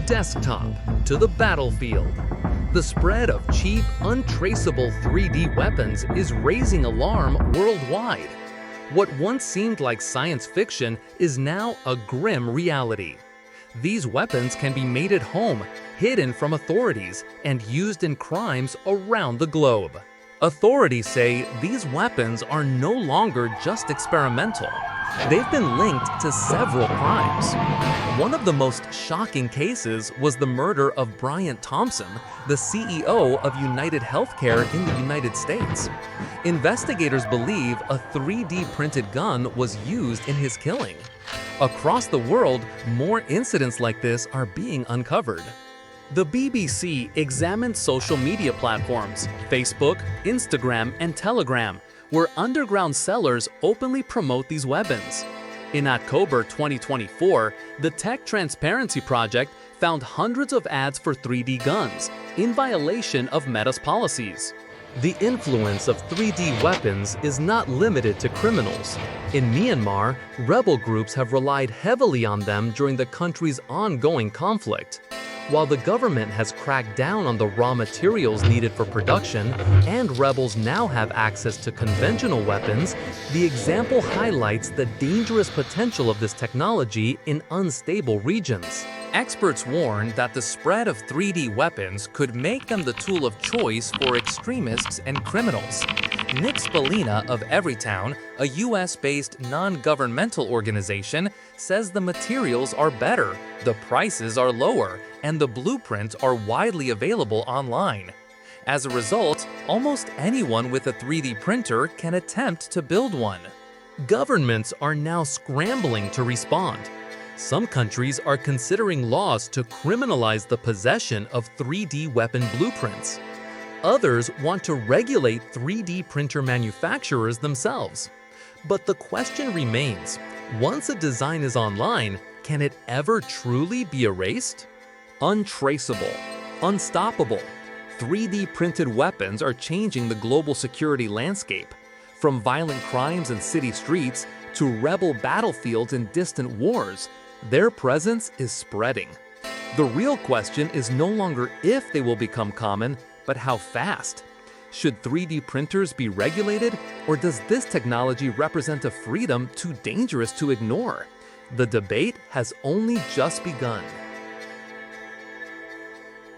desktop to the battlefield. The spread of cheap, untraceable 3D weapons is raising alarm worldwide. What once seemed like science fiction is now a grim reality. These weapons can be made at home, hidden from authorities, and used in crimes around the globe. Authorities say these weapons are no longer just experimental. They've been linked to several crimes. One of the most shocking cases was the murder of Brian Thompson, the CEO of United Healthcare in the United States. Investigators believe a 3D printed gun was used in his killing. Across the world, more incidents like this are being uncovered. The BBC examined social media platforms, Facebook, Instagram, and Telegram, where underground sellers openly promote these weapons. In October 2024, the Tech Transparency Project found hundreds of ads for 3D guns, in violation of Meta's policies. The influence of 3D weapons is not limited to criminals. In Myanmar, rebel groups have relied heavily on them during the country's ongoing conflict. While the government has cracked down on the raw materials needed for production, and rebels now have access to conventional weapons, the example highlights the dangerous potential of this technology in unstable regions. Experts warn that the spread of 3D weapons could make them the tool of choice for extremists and criminals. Nick Spallina of Everytown, a US-based non-governmental organization, says the materials are better, the prices are lower, and the blueprints are widely available online. As a result, almost anyone with a 3D printer can attempt to build one. Governments are now scrambling to respond. Some countries are considering laws to criminalize the possession of 3D weapon blueprints. Others want to regulate 3D printer manufacturers themselves. But the question remains, once a design is online, can it ever truly be erased? Untraceable, unstoppable, 3D printed weapons are changing the global security landscape. From violent crimes in city streets to rebel battlefields in distant wars, their presence is spreading. The real question is no longer if they will become common, but how fast. Should 3D printers be regulated, or does this technology represent a freedom too dangerous to ignore? The debate has only just begun.